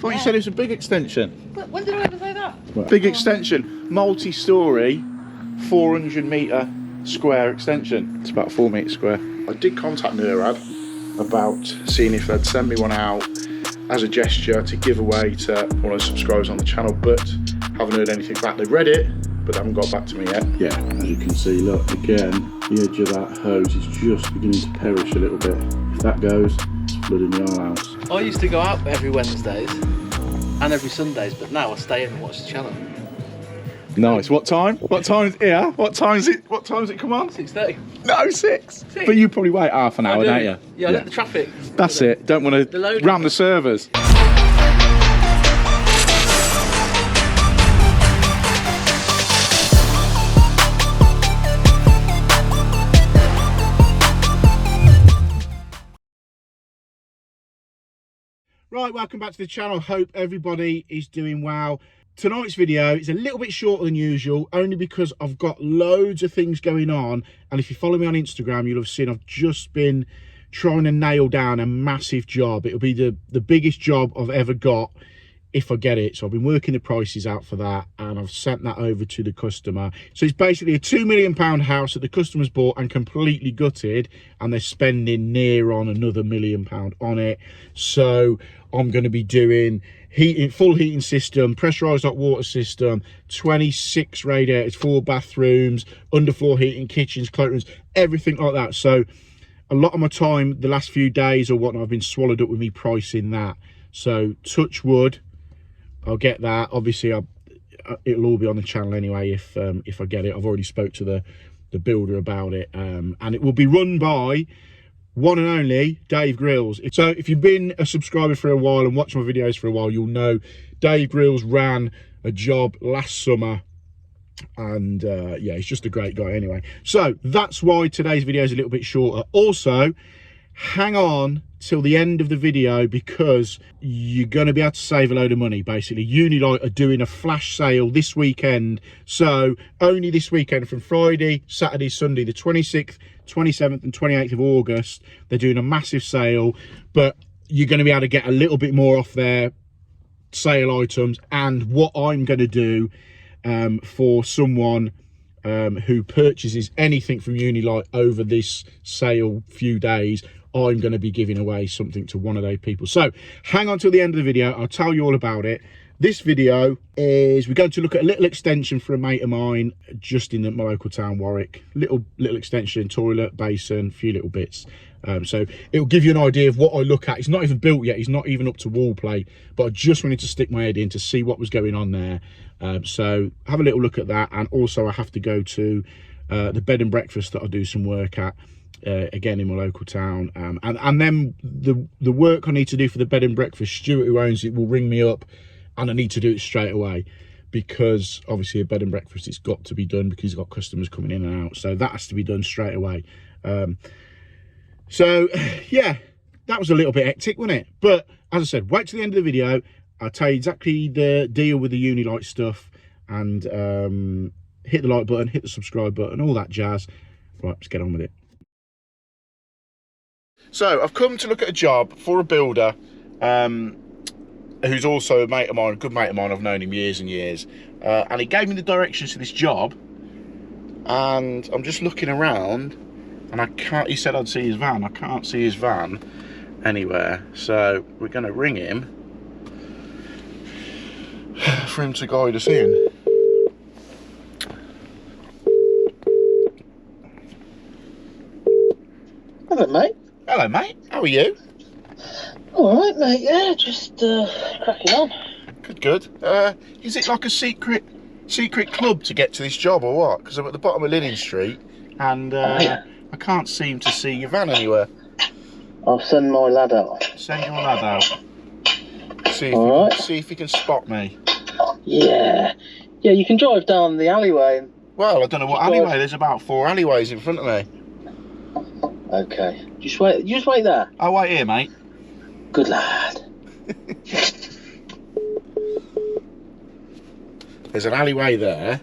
thought you said it was a big extension. When did I ever say that? Well, big extension, multi-storey, 400 metre square extension. It's about 4 metres square. I did contact Nurad about seeing if they'd send me one out as a gesture to give away to one of the subscribers on the channel, but haven't heard anything back. They've read it, but they haven't got back to me yet. Yeah, as you can see, look, again, the edge of that hose is just beginning to perish a little bit. If that goes, it's flooding the whole house. I used to go out every Wednesdays and every Sundays, but now I stay in and watch the channel. Nice. What time? What time's here? What time's it? What time's it come on? 6:30. No, 6. But you probably wait half an hour, don't you? Yeah, I let the traffic. That's it. Don't want to ram the servers. Right, welcome back to the channel. Hope everybody is doing well. Tonight's video is a little bit shorter than usual, only because I've got loads of things going on. And if you follow me on Instagram, you'll have seen I've just been trying to nail down a massive job. It'll be the biggest job I've ever got if I get it. So I've been working the prices out for that, and I've sent that over to the customer. So it's basically a £2 million house that the customer's bought and completely gutted, and they're spending near on another £1 million on it. So I'm going to be doing full heating system, pressurized hot water system, 26 radiators, 4 bathrooms, underfloor heating, kitchens, cloakrooms, everything like that. So a lot of my time the last few days or whatnot, I've been swallowed up with me pricing that. So touch wood, I'll get that. Obviously it'll all be on the channel anyway if I get it. I've already spoke to the builder about it, and it will be run by one and only Dave Grills. So if you've been a subscriber for a while and watched my videos for a while, you'll know Dave Grills ran a job last summer, and yeah, he's just a great guy anyway. So that's why today's video is a little bit shorter. Also, hang on till the end of the video, because you're going to be able to save a load of money. Basically, Unilite are doing a flash sale this weekend. So only this weekend, from Friday, Saturday, Sunday, the 26th, 27th and 28th of August, they're doing a massive sale, but you're going to be able to get a little bit more off their sale items. And what I'm going to do for someone who purchases anything from Unilite over this sale few days, I'm going to be giving away something to one of those people. So hang on till the end of the video, I'll tell you all about it. This video is, we're going to look at a little extension for a mate of mine just in my local town, Warwick. Little extension, toilet, basin, a few little bits. So it'll give you an idea of what I look at. It's not even built yet, it's not even up to wall plate, but I just wanted to stick my head in to see what was going on there. So have a little look at that. And also I have to go to the bed and breakfast that I do some work at, again in my local town, and then the work I need to do for the bed and breakfast, Stuart, who owns it, will ring me up, and I need to do it straight away, because obviously a bed and breakfast, it's got to be done because he's got customers coming in and out, so that has to be done straight away. So yeah, that was a little bit hectic, wasn't it? But as I said, wait till the end of the video, I'll tell you exactly the deal with the Unilite stuff, and hit the like button, hit the subscribe button, all that jazz. Right, let's get on with it. So I've come to look at a job for a builder who's also a mate of mine, a good mate of mine. I've known him years and years, and he gave me the directions to this job, and I'm just looking around and I can't, he said I'd see his van. I can't see his van anywhere, so we're going to ring him for him to guide us in. Hello, mate. Hello, mate. How are you? All right, mate. Yeah, just cracking on. Good. Is it like a secret club to get to this job, or what? Because I'm at the bottom of Linen Street, and I can't seem to see your van anywhere. I'll send my lad out. Send your lad out. See if he can spot me. Yeah. Yeah, you can drive down the alleyway. And well, I don't know what alleyway. There's about 4 alleyways in front of me. Okay. Just wait. You just wait there. I'll wait here, mate. Good lad. There's an alleyway there.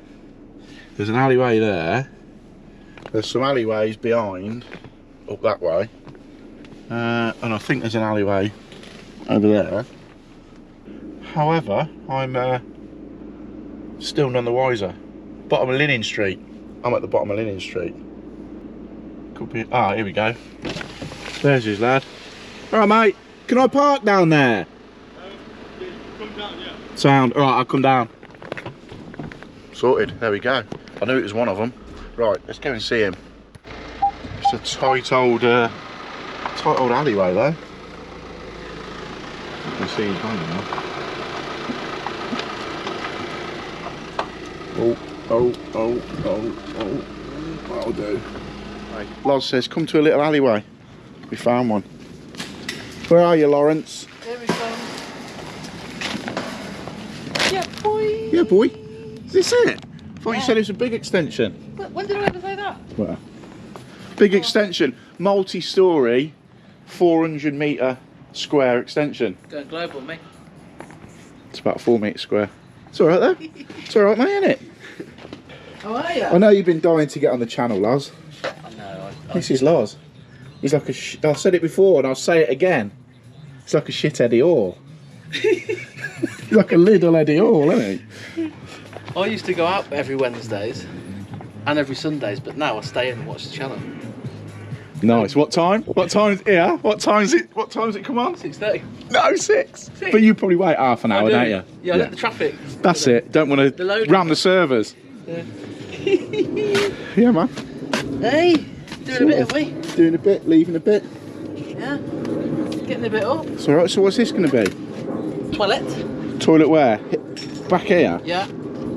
There's an alleyway there. There's some alleyways behind, up that way. And I think there's an alleyway over there. However, I'm still none the wiser. Bottom of Linen Street. I'm at the bottom of Linen Street. Could be. Ah, here we go. There's his lad. All right, mate. Can I park down there? Come down, yeah. Sound. All right, I'll come down. Sorted. There we go. I knew it was one of them. Right, let's go and see him. It's a tight old alleyway though. You can see he's gone now. Oh. That'll do. Right. Loz says, come to a little alleyway. We found one. Where are you, Lawrence? Here we go. Yeah, boy. Yeah, boy. Is this it? I thought you said it was a big extension. When did I ever say that? Well, big extension, multi-storey, 400 metre square extension. Going global, mate. It's about 4 metres square. It's all right though. It's all right, mate, isn't it? How are you? I know you've been dying to get on the channel, Loz. I know. This is Loz. He's like a. I said it before, and I'll say it again. He's like a shit Eddie Hall. He's like a little Eddie Hall, isn't he? I used to go out every Wednesdays and every Sundays, but now I stay in and watch the channel. Nice. What time? What time's here? What time's it? What time's it come on? 6:30. No, 6. But you probably wait half an hour, don't you? Yeah, I let the traffic. That's it. Don't want to ram the servers. Yeah. Yeah, man. Hey, doing a bit, aren't we? Doing a bit, leaving a bit. Yeah. Getting a bit up. It's all right. So what's this going to be? Toilet. Toilet where? Back here? Yeah.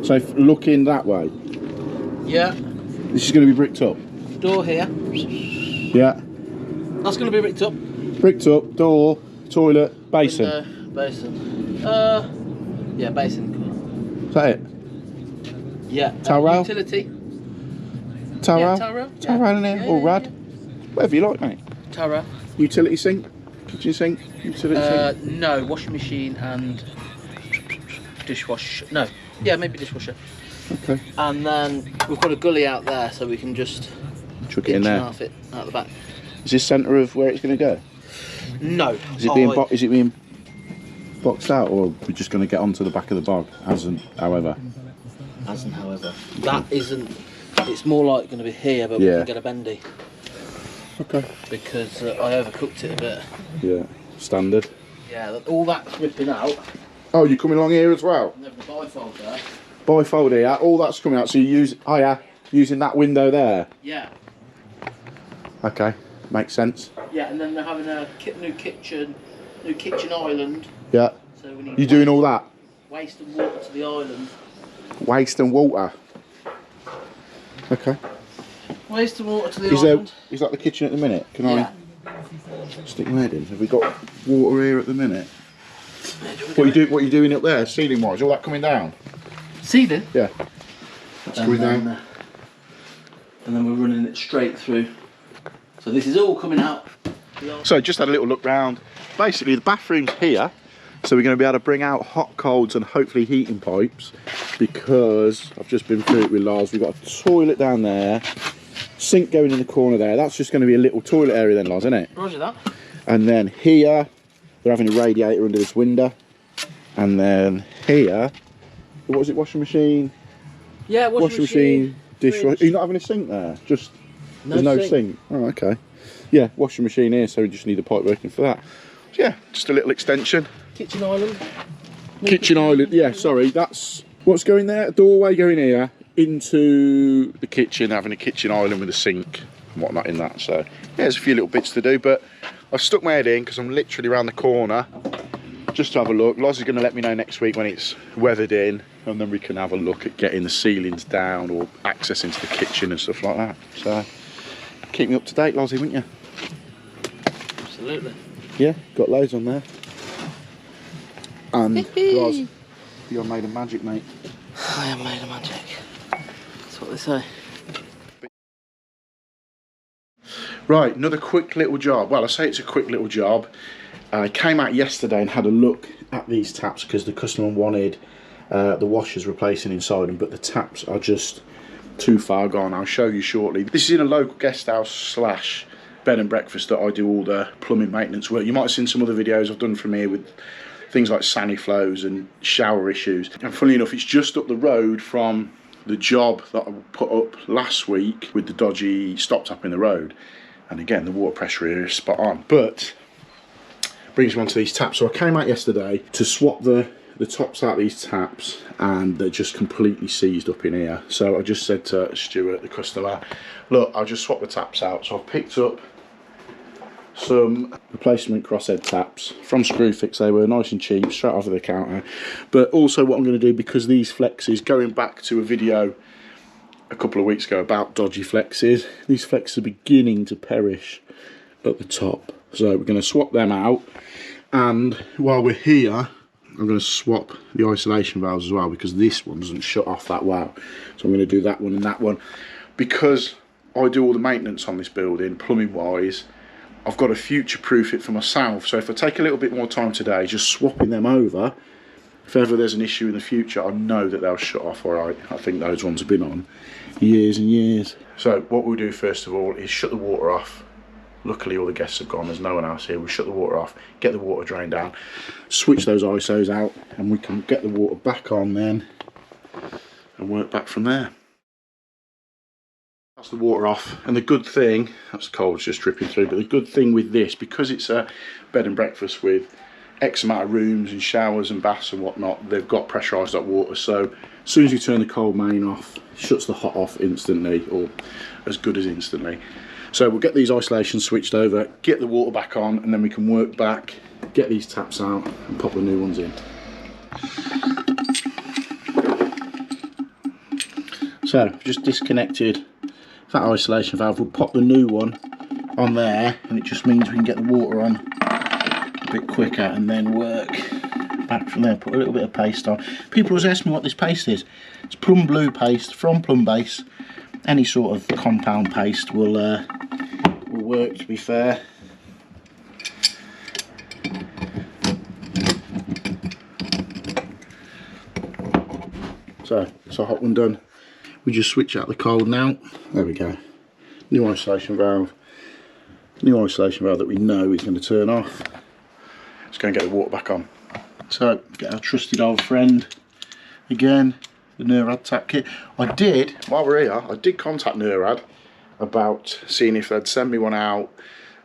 So looking that way. Yeah. This is going to be bricked up. Door here. Yeah. That's going to be bricked up. Bricked up, door, toilet, basin. Basin. Yeah, basin. Is that it? Yeah. Towel rail? Utility. Towel Yeah, rail? towel rail. Towel rail in here, Yeah, or yeah, rad? yeah. Whatever you like, mate. Towel rail. Utility sink? Kitchen sink? Utility sink? No, washing machine and dishwasher. No. Yeah, maybe dishwasher. Okay. And then we've got a gully out there, so we can just Chuck it in there. half it out the back. Is this centre of where it's going to go? No. Is it being is it being boxed out, or we're just going to get onto the back of the bog? As and however. As and however. That isn't. It's more like going to be here, but we can get a bendy. Okay. Because I overcooked it a bit. Yeah. Standard. Yeah, all that's ripping out. Oh, you're coming along here as well? And then the bifold there. Bifold here. All that's coming out. So you use. Oh yeah. Using that window there. Yeah. Okay. Makes sense. Yeah, and then they're having a new kitchen island. Yeah. So we need. You doing all that? Waste and water to the island. Waste and water. Okay. Waste and water to the island. Is that the kitchen at the minute? Can Yeah. I stick my head in? Have we got water here at the minute? What are you doing up there, ceiling wise? All that coming down? Ceiling? Yeah. That's coming down. And then we're running it straight through. So this is all coming out. So just had a little look round. Basically the bathroom's here. So we're going to be able to bring out hot, colds and hopefully heating pipes, because I've just been through it with Lars. We've got a toilet down there, sink going in the corner there. That's just going to be a little toilet area then, Lars, isn't it? Roger that. And then here, they're having a radiator under this window. And then here, what was it, washing machine? Yeah, washing machine, dishwasher. Are you not having a sink there? Just, there's no sink. Oh, okay. Yeah, washing machine here, so we just need the pipe working for that. So yeah, just a little extension. Kitchen island. Kitchen island, yeah, sorry, that's what's going there. A doorway going here into the kitchen, having a kitchen island with a sink and whatnot in that. So yeah, there's a few little bits to do, but I've stuck my head in because I'm literally around the corner just to have a look. Loz is going to let me know next week when it's weathered in, and then we can have a look at getting the ceilings down or access into the kitchen and stuff like that. So keep me up to date, Lozzie, wouldn't you? Absolutely. Yeah, got loads on there. And Loz, you're made of magic, mate. I am made of magic. That's what they say. Right, another quick little job. Well, I say it's a quick little job. I came out yesterday and had a look at these taps because the customer wanted the washers replacing inside them, but the taps are just too far gone. I'll show you shortly. This is in a local guest house / bed and breakfast that I do all the plumbing maintenance work. You might have seen some other videos I've done from here with things like sandy flows and shower issues. And funnily enough, it's just up the road from the job that I put up last week with the dodgy stop tap in the road. And again, the water pressure here is spot on. But brings me on to these taps. So I came out yesterday to swap the tops out of these taps, and they're just completely seized up in here. So I just said to Stuart, the customer, look, I'll just swap the taps out. So I've picked up some replacement crosshead taps from Screwfix. They were nice and cheap, straight off of the counter. But also what I'm going to do, because these flexes, going back to a video a couple of weeks ago about dodgy flexes, these flexes are beginning to perish at the top. So we're going to swap them out, and while we're here, I'm going to swap the isolation valves as well, because this one doesn't shut off that well. So I'm going to do that one and that one. Because I do all the maintenance on this building, plumbing wise, I've got to future-proof it for myself. So if I take a little bit more time today, just swapping them over, if ever there's an issue in the future, I know that they'll shut off all right. I think those ones have been on years and years. So what we'll do first of all is shut the water off. Luckily all the guests have gone, there's no one else here. We'll shut the water off, get the water drain down, switch those ISOs out, and we can get the water back on then and work back from there. That's the water off, and the good thing, that's cold just dripping through, but the good thing with this, because it's a bed and breakfast with X amount of rooms and showers and baths and whatnot, they've got pressurised hot water. So as soon as you turn the cold main off, it shuts the hot off instantly, or as good as instantly. So we'll get these isolations switched over, get the water back on, and then we can work back, get these taps out and pop the new ones in. So just disconnected that isolation valve. We'll pop the new one on there, and it just means we can get the water on a bit quicker and then work back from there. Put a little bit of paste on. People always ask me what this paste is. It's plum blue paste from Plum Base. Any sort of compound paste will work, to be fair. So it's a hot one done. We just switch out the cold now. There we go. New isolation valve. New isolation valve that we know is going to turn off. Let's go and get the water back on. So get our trusted old friend again, the Nurad tap kit. While we're here, I did contact Nurad about seeing if they'd send me one out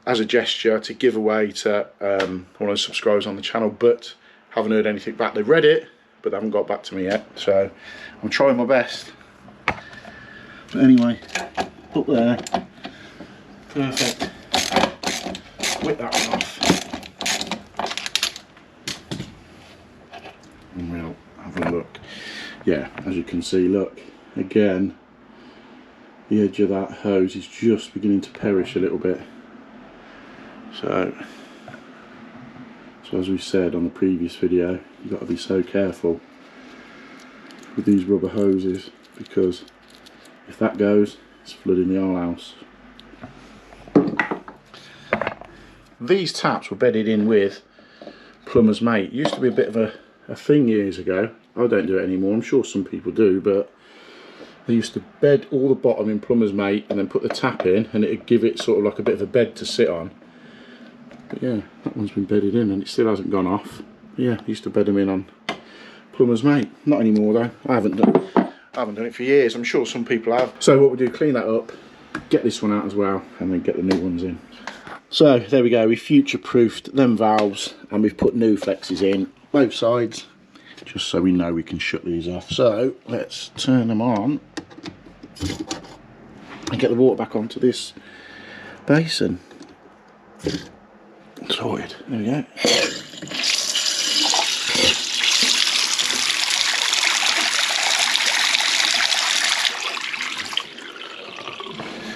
as a gesture to give away to one of the subscribers on the channel, but haven't heard anything back. They've read it, but they haven't got back to me yet, so I'm trying my best. But anyway, up there, perfect. Whip that one off. And we'll have a look. Yeah, as you can see, look, again, the edge of that hose is just beginning to perish a little bit. So as we said on the previous video, you've got to be so careful with these rubber hoses, because if that goes, it's flooding the whole house. These taps were bedded in with Plumber's Mate. It used to be a bit of a thing years ago. I don't do it anymore. I'm sure some people do, but they used to bed all the bottom in Plumber's Mate and then put the tap in, and it'd give it sort of like a bit of a bed to sit on. But yeah, that one's been bedded in and it still hasn't gone off. But yeah, I used to bed them in on Plumber's Mate. Not anymore though. I haven't done it for years. I'm sure some people have. So what we do, clean that up, get this one out as well, and then get the new ones in. So there we go. We future-proofed them valves, and we've put new flexes in both sides, just so we know we can shut these off. So let's turn them on and get the water back onto this basin. Sorted. There we go.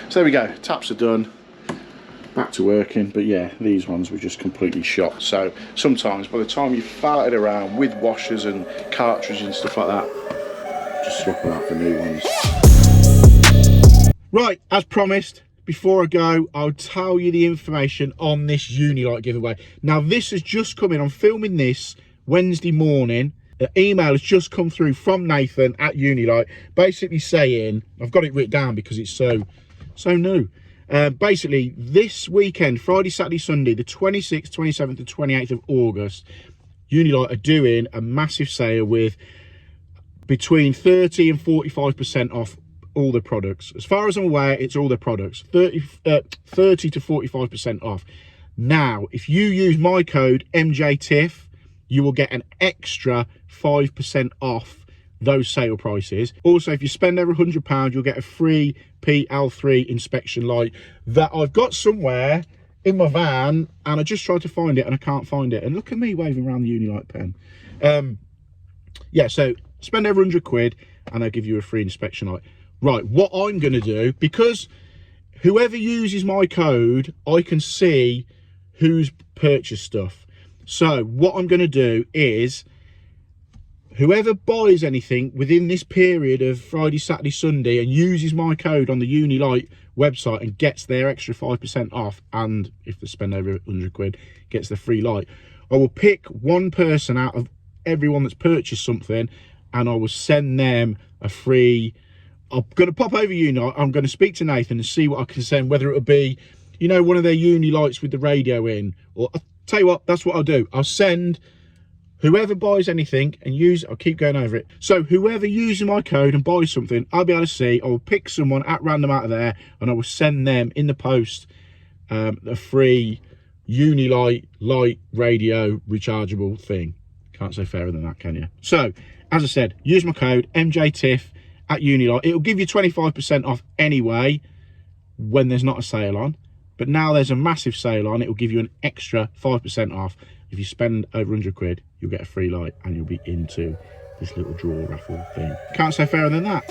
So there we go. Taps are done. Back to working, but yeah, these ones were just completely shot. So sometimes by the time you've farted around with washers and cartridges and stuff like that, just swap them out for new ones. Right, as promised, before I go, I'll tell you the information on this Unilite giveaway. Now this has just come in. I'm filming this Wednesday morning. An email has just come through from Nathan at Unilite, basically saying, I've got it written down because it's so new. Basically, this weekend, Friday, Saturday, Sunday, the 26th, 27th and 28th of August, Unilite are doing a massive sale with between 30 and 45% off all the products. As far as I'm aware, it's all their products, 30 to 45% off. Now, if you use my code MJTIFF, you will get an extra 5% off those sale prices. Also, if you spend over £100, you'll get a free PL3 inspection light that I've got somewhere in my van, and I just tried to find it and I can't find it. And look at me waving around the Unilite pen. Yeah, so spend over £100 and they'll give you a free inspection light. Right, what I'm going to do, because whoever uses my code, I can see who's purchased stuff. So what I'm going to do is, whoever buys anything within this period of Friday, Saturday, Sunday and uses my code on the Unilite website and gets their extra 5% off, and if they spend over £100, gets the free light, I will pick one person out of everyone that's purchased something and I will send them a free. I'm going to pop over Unilite. I'm going to speak to Nathan and see what I can send, whether it'll be, you know, one of their Unilights with the radio in, or I'll tell you what, that's what I'll do. I'll send whoever buys anything and I'll keep going over it. So whoever uses my code and buys something, I'll be able to see. I will pick someone at random out of there and I will send them in the post a free Unilite light radio rechargeable thing. Can't say fairer than that, can you? So, as I said, use my code MJTIFF at Unilite. It'll give you 25% off anyway when there's not a sale on. But now there's a massive sale on. It'll give you an extra 5% off. If you spend over £100, you'll get a free light and you'll be into this little draw raffle thing. Can't say fairer than that.